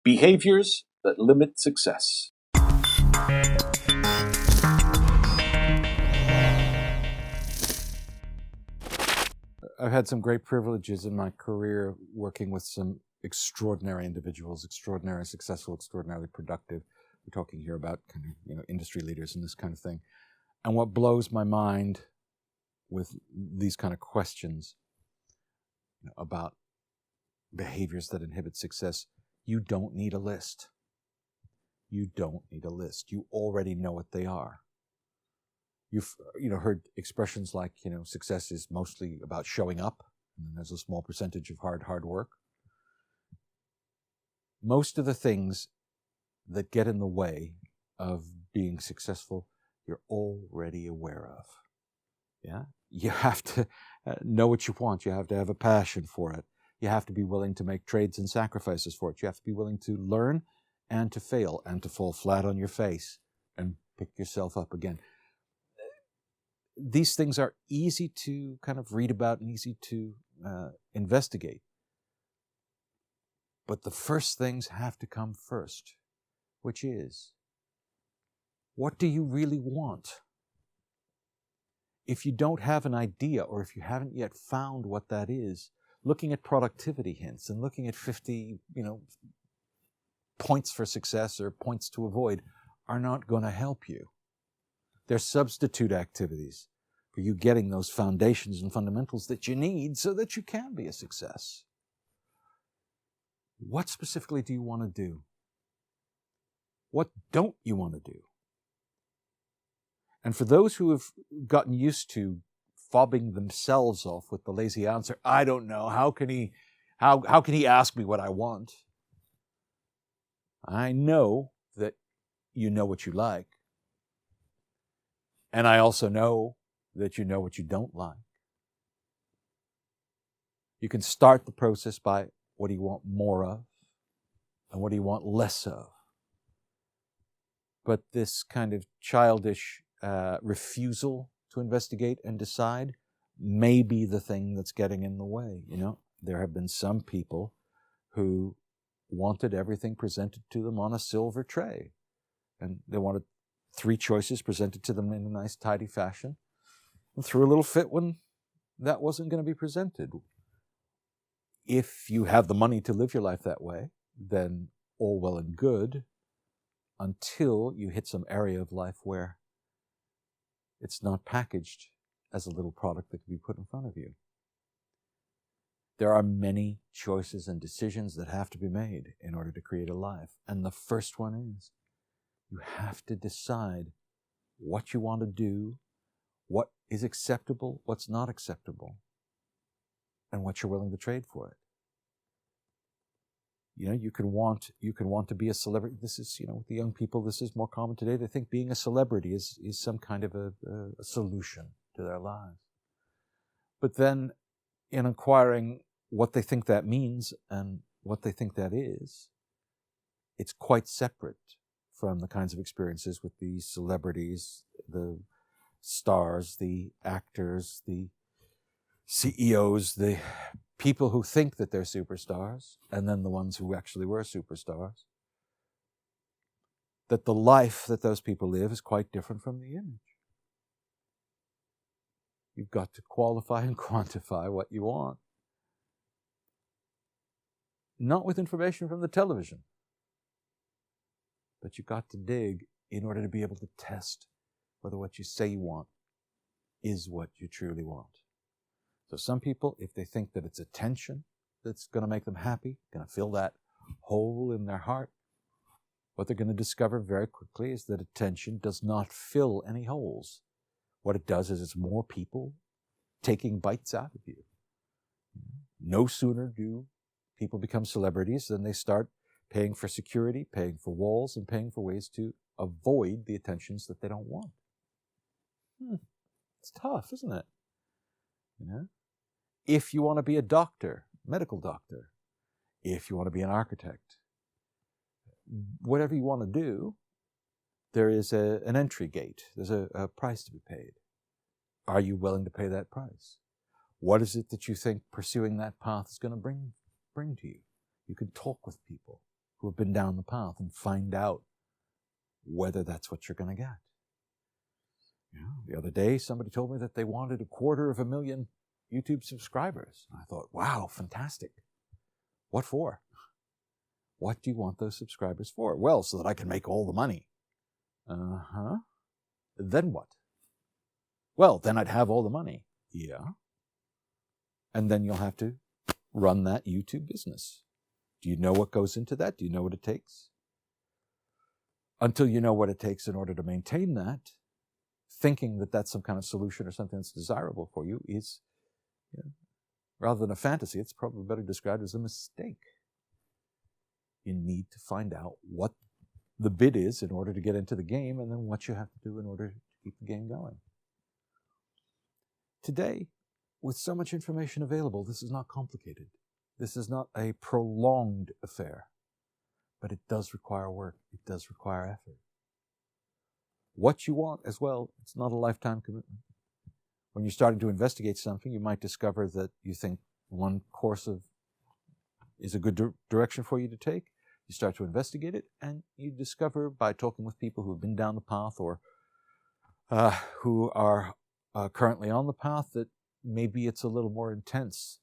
Behaviors that limit success. I've had some great privileges in my career working with some extraordinary individuals, extraordinarily successful, extraordinarily productive. We're talking here about kind of, industry leaders and this kind of thing. And what blows my mind with these kind of questions about behaviors that inhibit success, you don't need a list. You don't need a list. You already know what they are. You've heard expressions like, success is mostly about showing up, and then there's a small percentage of hard work. Most of the things that get in the way of being successful, you're already aware of. Yeah? You have to know what you want. You have to have a passion for it. You have to be willing to make trades and sacrifices for it. You have to be willing to learn and to fail and to fall flat on your face and pick yourself up again. These things are easy to kind of read about and easy to investigate. But the first things have to come first, which is, what do you really want? If you don't have an idea, or if you haven't yet found what that is, looking at productivity hints and looking at 50, points for success or points to avoid are not going to help you. They're substitute activities for you getting those foundations and fundamentals that you need so that you can be a success. What specifically do you want to do? What don't you want to do? And for those who have gotten used to fobbing themselves off with the lazy answer, I don't know, how can he ask me what I want? I know that you know what you like. And I also know that you know what you don't like. You can start the process by what do you want more of and what do you want less of. But this kind of childish refusal to investigate and decide may be the thing that's getting in the way. There have been some people who wanted everything presented to them on a silver tray. And they wanted 3 choices presented to them in a nice, tidy fashion, and threw a little fit when that wasn't going to be presented. If you have the money to live your life that way, then all well and good, until you hit some area of life where it's not packaged as a little product that can be put in front of you. There are many choices and decisions that have to be made in order to create a life. And the first one is, you have to decide what you want to do, what is acceptable, what's not acceptable, and what you're willing to trade for it. You can want to be a celebrity. This is, with the young people, this is more common today. They think being a celebrity is some kind of a solution to their lives. But then, in inquiring what they think that means and what they think that is, it's quite separate from the kinds of experiences with the celebrities, the stars, the actors, the CEOs, the people who think that they're superstars, and then the ones who actually were superstars. That the life that those people live is quite different from the image. You've got to qualify and quantify what you want. Not with information from the television, but you've got to dig in order to be able to test whether what you say you want is what you truly want. So some people, if they think that it's attention that's going to make them happy, going to fill that hole in their heart, what they're going to discover very quickly is that attention does not fill any holes. What it does is it's more people taking bites out of you. No sooner do people become celebrities than they start paying for security, paying for walls, and paying for ways to avoid the attentions that they don't want. It's tough, isn't it? If you want to be a doctor, medical doctor, if you want to be an architect, whatever you want to do, there is an entry gate. There's a price to be paid. Are you willing to pay that price? What is it that you think pursuing that path is going to bring to you? You can talk with people who have been down the path and find out whether that's what you're going to get. The other day, somebody told me that they wanted 250,000 YouTube subscribers. I thought, wow, fantastic. What for? What do you want those subscribers for? Well, so that I can make all the money. Then what? Well, then I'd have all the money. Yeah. And then you'll have to run that YouTube business. Do you know what goes into that? Do you know what it takes? Until you know what it takes in order to maintain that, thinking that that's some kind of solution or something that's desirable for you is, rather than a fantasy, it's probably better described as a mistake. You need to find out what the bid is in order to get into the game, and then what you have to do in order to keep the game going. Today, with so much information available, this is not complicated. This is not a prolonged affair, but it does require work. It does require effort. What you want as well, it's not a lifetime commitment. When you're starting to investigate something, you might discover that you think one course is a good direction for you to take. You start to investigate it, and you discover by talking with people who have been down the path or who are currently on the path that maybe it's a little more intense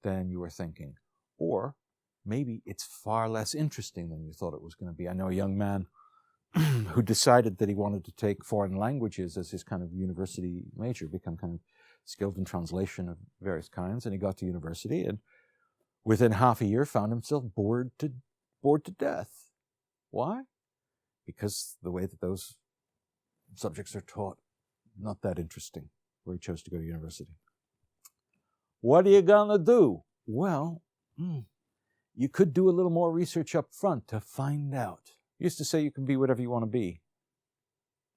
than you were thinking. Or maybe it's far less interesting than you thought it was going to be. I know a young man who decided that he wanted to take foreign languages as his kind of university major, become kind of skilled in translation of various kinds, and he got to university and within half a year found himself bored to death. Why? Because the way that those subjects are taught, not that interesting, where he chose to go to university. What are you gonna do? Well, you could do a little more research up front to find out. I used to say you can be whatever you want to be,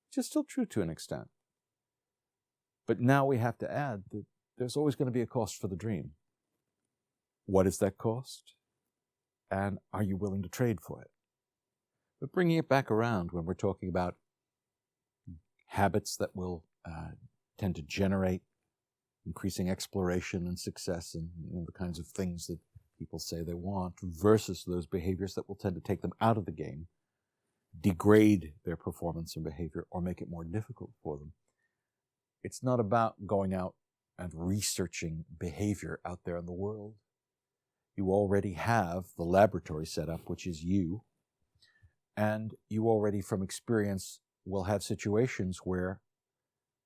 which is still true to an extent. But now we have to add that there's always going to be a cost for the dream. What is that cost? And are you willing to trade for it? But bringing it back around when we're talking about habits that will tend to generate increasing exploration and success and the kinds of things that people say they want versus those behaviors that will tend to take them out of the game, degrade their performance and behavior, or make it more difficult for them. It's not about going out and researching behavior out there in the world. You already have the laboratory set up, which is you, and you already from experience will have situations where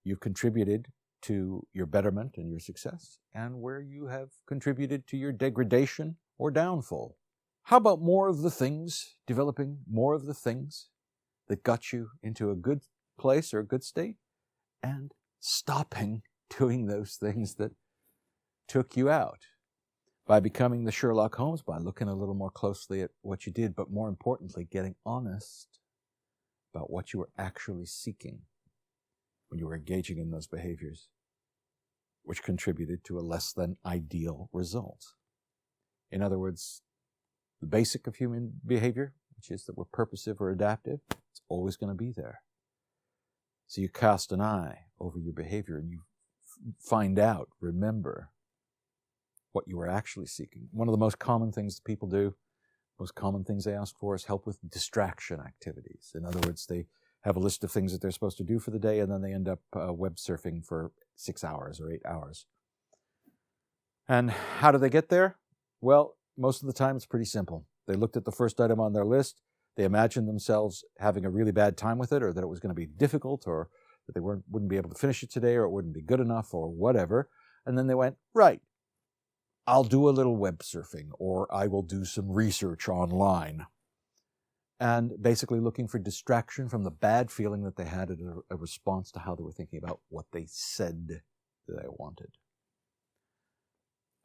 you've contributed to your betterment and your success, and where you have contributed to your degradation or downfall. How about more of the things, developing more of the things that got you into a good place or a good state, and stopping doing those things that took you out? By becoming the Sherlock Holmes, by looking a little more closely at what you did, but more importantly, getting honest about what you were actually seeking when you were engaging in those behaviors, which contributed to a less than ideal result. In other words, the basic of human behavior, which is that we're purposive or adaptive, it's always going to be there. So you cast an eye over your behavior and you find out, remember, what you were actually seeking. One of the most common things that people do, most common things they ask for is help with distraction activities. In other words, they have a list of things that they're supposed to do for the day, and then they end up web surfing for 6 hours or 8 hours. And how do they get there? Well, most of the time it's pretty simple. They looked at the first item on their list, they imagined themselves having a really bad time with it, or that it was going to be difficult, or that they wouldn't be able to finish it today, or it wouldn't be good enough, or whatever. And then they went, right, I'll do a little web surfing, or I will do some research online. And basically looking for distraction from the bad feeling that they had as a response to how they were thinking about what they said they wanted.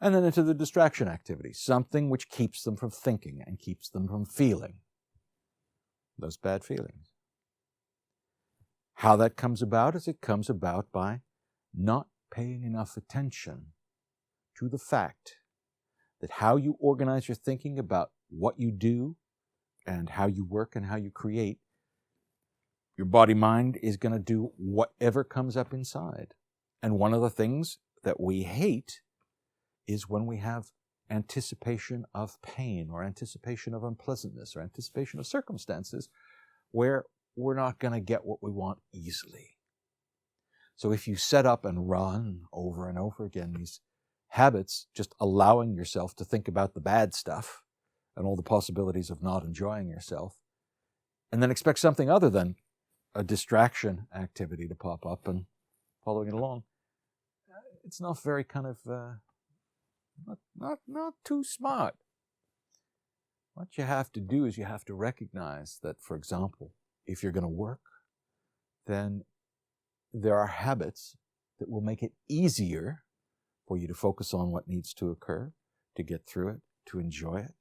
And then into the distraction activity, something which keeps them from thinking and keeps them from feeling those bad feelings. How that comes about is it comes about by not paying enough attention to the fact that how you organize your thinking about what you do and how you work and how you create, your body-mind is going to do whatever comes up inside. And one of the things that we hate is when we have anticipation of pain or anticipation of unpleasantness or anticipation of circumstances where we're not going to get what we want easily. So if you set up and run over and over again these habits, just allowing yourself to think about the bad stuff and all the possibilities of not enjoying yourself, and then expect something other than a distraction activity to pop up and following it along, it's not very kind of, not too smart. What you have to do is you have to recognize that, for example, if you're going to work, then there are habits that will make it easier for you to focus on what needs to occur, to get through it, to enjoy it,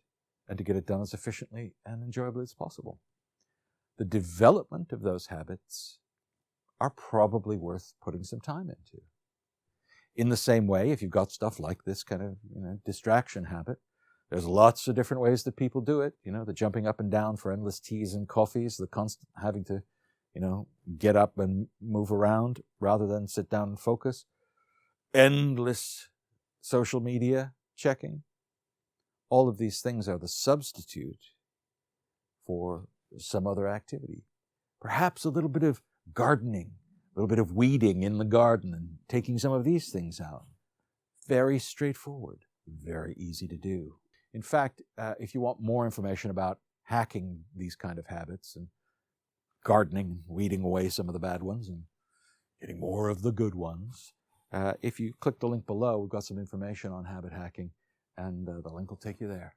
and to get it done as efficiently and enjoyably as possible. The development of those habits are probably worth putting some time into. In the same way, if you've got stuff like this kind of distraction habit, there's lots of different ways that people do it. The jumping up and down for endless teas and coffees, the constant having to, get up and move around rather than sit down and focus. Endless social media checking. All of these things are the substitute for some other activity. Perhaps a little bit of gardening, a little bit of weeding in the garden and taking some of these things out. Very straightforward, very easy to do. In fact, if you want more information about hacking these kind of habits and gardening and weeding away some of the bad ones and getting more of the good ones, if you click the link below, we've got some information on habit hacking, and the link will take you there.